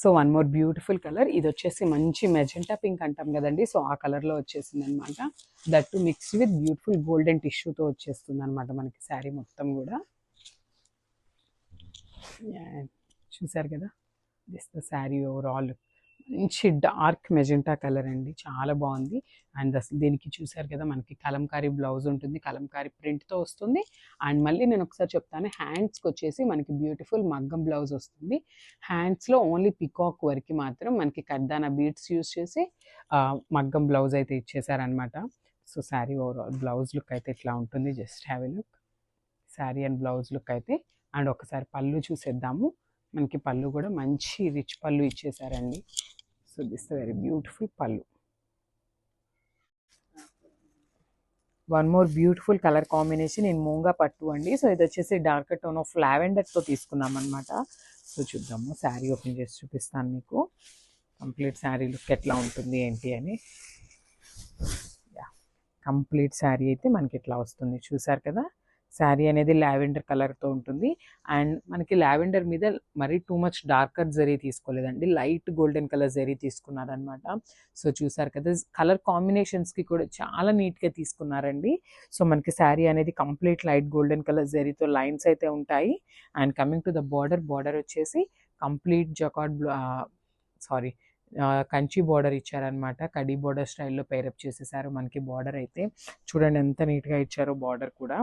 So one more beautiful colour, ఇది వచ్చేసి మంచి మెజెంటా పింక్ అంటాం కదండి, సో ఆ కలర్లో వచ్చేసింది అనమాట. That to mix with beautiful golden టిష్యూతో వచ్చేస్తుంది అనమాట మనకి శారీ మొత్తం కూడా. చూసారు కదా, దిస్ ద శారీ ఓవరాల్. మంచి డార్క్ మెజెంటా కలర్ అండి, చాలా బాగుంది. అండ్ అసలు దీనికి చూసారు కదా మనకి కలంకారీ బ్లౌజ్ ఉంటుంది, కలంకారీ ప్రింట్తో వస్తుంది. అండ్ మళ్ళీ నేను ఒకసారి చెప్తాను, హ్యాండ్స్కి వచ్చేసి మనకి బ్యూటిఫుల్ మగ్గం బ్లౌజ్ వస్తుంది. హ్యాండ్స్లో ఓన్లీ పికాక్ వరకు మాత్రం మనకి కడ్దానా బీడ్స్ యూస్ చేసి మగ్గం బ్లౌజ్ అయితే ఇచ్చేసారనమాట. So sari overall blouse look అయితే ఇట్లా ఉంటుంది. Just have a look sari and blouse look అయితే. అండ్ ఒకసారి పళ్ళు చూసేద్దాము. మనకి పళ్ళు కూడా మంచి రిచ్ పళ్ళు ఇచ్చేసారండి. So this very beautiful pallu. One more beautiful colour combination in moonga pattu అండి. సో ఇది వచ్చేసి డార్క్ టోన్ ఆఫ్ లావెండర్తో తీసుకున్నాం అనమాట. సో చూద్దాము, శారీ ఓపెన్ చేసి చూపిస్తాను మీకు కంప్లీట్ శారీ లుక్ ఎట్లా ఉంటుంది ఏంటి అని. కంప్లీట్ శారీ అయితే మనకి ఇట్లా వస్తుంది. చూసారు కదా, శారీ అనేది లావెండర్ కలర్తో ఉంటుంది. అండ్ మనకి లావెండర్ మీద మరీ టూ మచ్ డార్కర్ జరీ తీసుకోలేదండి, లైట్ గోల్డెన్ కలర్ జరీ తీసుకున్నారనమాట. సో చూసారు కదా, కలర్ కాంబినేషన్స్కి కూడా చాలా నీట్గా తీసుకున్నారండి. సో మనకి శారీ అనేది కంప్లీట్ లైట్ గోల్డెన్ కలర్ జరీతో లైన్స్ అయితే ఉంటాయి. And coming to the border వచ్చేసి కంప్లీట్ జకార్డ్ కంచి బార్డర్ ఇచ్చారనమాట. కడీ బార్డర్ స్టైల్లో పేరప్ చేసేసారు మనకి. బార్డర్ అయితే చూడండి ఎంత నీట్గా ఇచ్చారో బార్డర్ కూడా.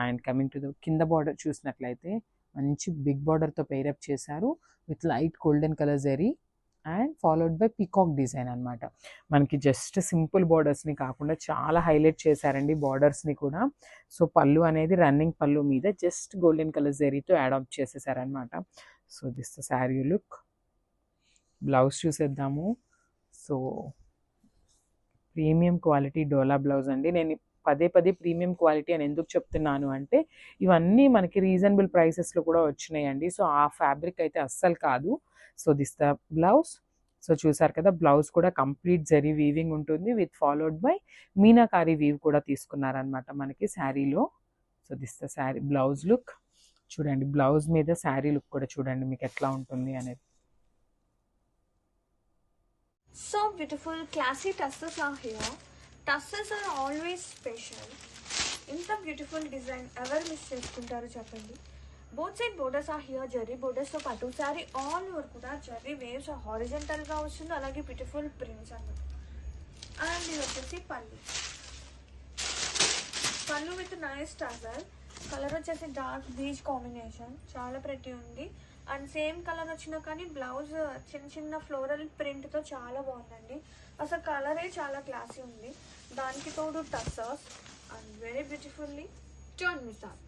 అండ్ కమింగ్ టు ద కింద బార్డర్ చూసినట్లయితే మంచి బిగ్ బార్డర్తో పేరప్ చేశారు with light golden colour zari and followed by peacock design అనమాట. మనకి జస్ట్ సింపుల్ బార్డర్స్ని కాకుండా చాలా హైలైట్ చేశారండి బార్డర్స్ని కూడా. సో పళ్ళు అనేది రన్నింగ్ పళ్ళు మీద జస్ట్ గోల్డెన్ కలర్ జరీతో యాడాప్ట్ చేసేసారనమాట. So this the sari look. Blouse చూసేద్దాము. So premium quality Dola blouse అండి. నేను పదే ప్రీమియం క్వాలిటీ అని ఎందుకు చెప్తున్నాను అంటే ఇవన్నీ మనకి రీజనబుల్ ప్రైసెస్లో కూడా వచ్చినాయండి. సో ఆ ఫ్యాబ్రిక్ అయితే అస్సలు కాదు. So this the blouse. So చూసారు కదా, బ్లౌజ్ కూడా కంప్లీట్ జరీ వీవింగ్ ఉంటుంది with followed by meenakari weave కూడా తీసుకున్నారనమాట మనకి శారీలో. So this the sari blouse look. చూడండి బ్లౌజ్ మీద శారీ లుక్ కూడా చూడండి మీకు ఎట్లా ఉంటుంది అనేది. So beautiful, classy tassels are here. Tassels are always special. ఇంత బ్యూటిఫుల్ డిజైన్ ఎవరు మిస్ చేసుకుంటారో చెప్పండి. బోత్ సైడ్ బోర్డర్స్ ఆ హియర్, జరీ బోర్డర్స్తో పాటు శారీ ఆల్ ఓవర్ కూడా జరీ వేవ్స్ హారిజెంటల్గా వస్తుంది, అలాగే బ్యూటిఫుల్ ప్రింట్స్ అన్నమాట. అండ్ ఇది వచ్చేసి పళ్ళు విత్ నైస్ టజల్. కలర్ వచ్చేసి డార్క్ బీచ్ కాంబినేషన్, చాలా ప్రెట్టి ఉంది. అండ్ సేమ్ కలర్ వచ్చినా కానీ బ్లౌజ్ చిన్న ఫ్లోరల్ ప్రింట్తో చాలా బాగుందండి. అసలు కలరే చాలా క్లాసీ ఉంది. దానికి తోడు tussars and very beautifully don't miss out.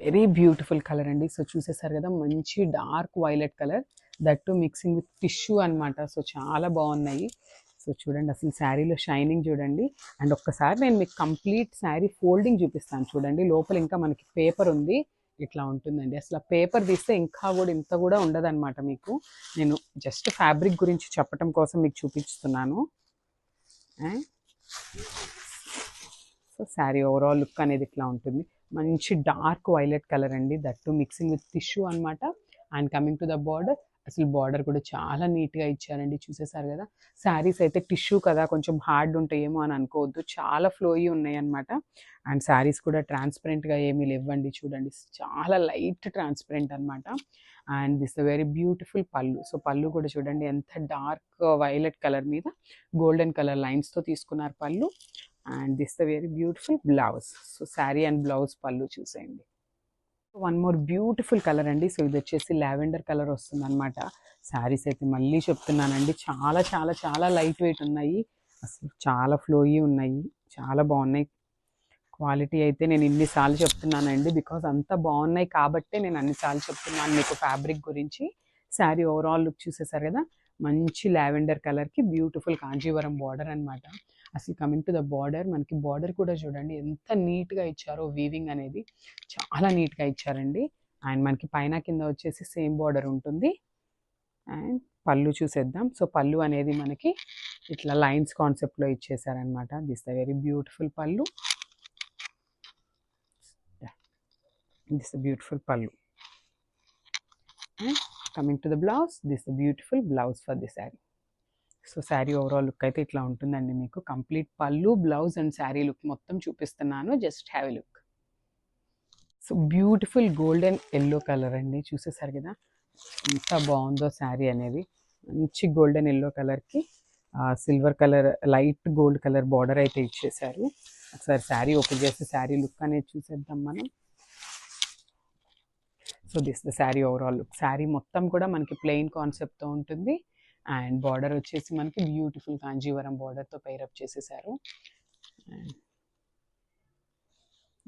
Very beautiful colour అండి. సో చూసేసారు కదా, మంచి dark violet colour, that to mixing with tissue అనమాట. సో చాలా బాగున్నాయి. సో చూడండి అసలు శారీలో షైనింగ్ చూడండి. అండ్ ఒక్కసారి నేను మీకు కంప్లీట్ శారీ ఫోల్డింగ్ చూపిస్తాను చూడండి. లోపల ఇంకా మనకి పేపర్ ఉంది, ఇట్లా ఉంటుందండి. అసలు పేపర్ తీస్తే ఇంకా కూడా ఇంత కూడా ఉండదన్నమాట. మీకు నేను జస్ట్ ఫ్యాబ్రిక్ గురించి చెప్పటం కోసం మీకు చూపిస్తున్నాను. సో శారీ ఓవరాల్ లుక్ అనేది ఇట్లా ఉంటుంది. మంచి డార్క్ వైలెట్ కలర్ అండి, that to mixing with tissue అనమాట. And coming to the border, అసలు బార్డర్ కూడా చాలా నీట్గా ఇచ్చారండి. చూసేసారు కదా, శారీస్ అయితే టిష్యూ కదా కొంచెం హార్డ్ ఉంటాయేమో అని అనుకోవద్దు, చాలా ఫ్లోయి ఉన్నాయి అనమాట. అండ్ శారీస్ కూడా ట్రాన్స్పరెంట్గా ఏమీ లేవండి. చూడండి చాలా లైట్ ట్రాన్స్పరెంట్ అనమాట. అండ్ దిస్ వెరీ బ్యూటిఫుల్ పళ్ళు. సో పళ్ళు కూడా చూడండి ఎంత డార్క్ వైలెట్ కలర్ మీద గోల్డెన్ కలర్ లైన్స్తో తీసుకున్నారు పళ్ళు. And this the very beautiful blouse. So sari and blouse పళ్ళు చూసేయండి. వన్ మోర్ బ్యూటిఫుల్ కలర్ అండి. సో ఇది వచ్చేసి లావెండర్ కలర్ వస్తుంది అనమాట. శారీస్ అయితే మళ్ళీ చెప్తున్నానండి, చాలా చాలా చాలా లైట్ వెయిట్ ఉన్నాయి, అసలు చాలా ఫ్లోయి ఉన్నాయి, చాలా బాగున్నాయి. క్వాలిటీ అయితే నేను ఇన్నిసార్లు చెప్తున్నానండి, బికాజ్ అంత బాగున్నాయి కాబట్టే నేను అన్నిసార్లు చెప్తున్నాను మీకు ఫ్యాబ్రిక్ గురించి. శారీ ఓవరాల్ లుక్ చూసేసారు కదా, మంచి లావెండర్ కలర్కి బ్యూటిఫుల్ కాంజీవరం బార్డర్ అనమాట. అసలు కమింగ్ టు ద బార్డర్, మనకి బార్డర్ కూడా చూడండి ఎంత నీట్గా ఇచ్చారో, వీవింగ్ అనేది చాలా నీట్గా ఇచ్చారండి. అండ్ మనకి పైన కింద వచ్చేసి సేమ్ బార్డర్ ఉంటుంది. అండ్ పళ్ళు చూసేద్దాం. సో పళ్ళు అనేది మనకి ఇట్లా లైన్స్ కాన్సెప్ట్లో ఇచ్చేసారనమాట. దిస్ ద వెరీ బ్యూటిఫుల్ పళ్ళు. దిస్ ద బ్యూటిఫుల్ పళ్ళు. And coming to the blouse, this the beautiful blouse for the sari. So sari overall look అయితే ఇట్లా ఉంటుందండి. మీకు కంప్లీట్ పళ్ళు, బ్లౌజ్ అండ్ శారీ లుక్ మొత్తం చూపిస్తున్నాను, just have a look. So beautiful golden yellow colour అండి. చూసేసారు కదా ఎంత బాగుందో శారీ అనేది. మంచి గోల్డెన్ ఎల్లో కలర్కి silver colour light gold colour border అయితే ఇచ్చేసారు. ఒకసారి శారీ ఓపెన్ చేసి శారీ లుక్ అనేది చూసేద్దాం మనం. So this the sari overall look. Sari మొత్తం కూడా మనకి ప్లెయిన్ కాన్సెప్ట్తో ఉంటుంది. అండ్ బార్డర్ వచ్చేసి మనకి బ్యూటిఫుల్ కాంజీవరం బార్డర్తో పైరప్ చేసేసారు.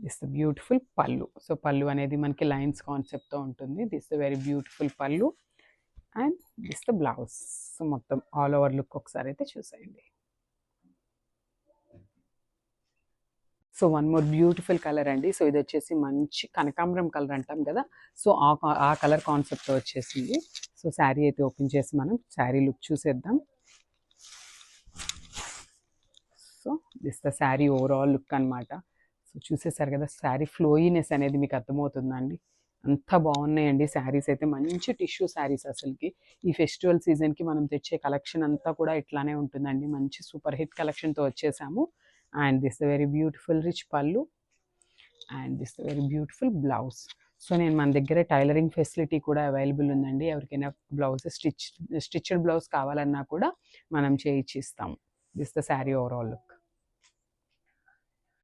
దిస్ ద బ్యూటిఫుల్ పళ్ళు. సో పళ్ళు అనేది మనకి లైన్స్ కాన్సెప్ట్తో ఉంటుంది. దిస్ ద వెరీ బ్యూటిఫుల్ పళ్ళు. And this the blouse. So మొత్తం ఆల్ ఓవర్ లుక్ ఒకసారి అయితే చూసేయండి. So one more beautiful colour అండి. సో ఇది వచ్చేసి మంచి కనకాంబరం కలర్ అంటాం కదా, సో ఆ కలర్ కాన్సెప్ట్తో వచ్చేసింది. సో శారీ అయితే ఓపెన్ చేసి మనం శారీ లుక్ చూసేద్దాం. So this the sari overall look అనమాట. సో చూసేసారు కదా, శారీ ఫ్లోయినెస్ అనేది మీకు అర్థమవుతుందండి. అంత బాగున్నాయండి శారీస్ అయితే, మంచి టిష్యూ శారీస్. అసలుకి ఈ ఫెస్టివల్ సీజన్కి మనం తెచ్చే కలెక్షన్ అంతా కూడా ఇట్లానే ఉంటుందండి. మంచి సూపర్ హిట్ కలెక్షన్తో వచ్చేసాము. And this the very beautiful rich pallu. And this the very beautiful blouse. So నేను మన దగ్గర టైలరింగ్ ఫెసిలిటీ కూడా అవైలబుల్ ఉందండి. ఎవరికైనా బ్లౌజ్ స్టిచ్డ్ బ్లౌజ్ కావాలన్నా కూడా మనం చేయించి ఇస్తాం. This the sari overall look.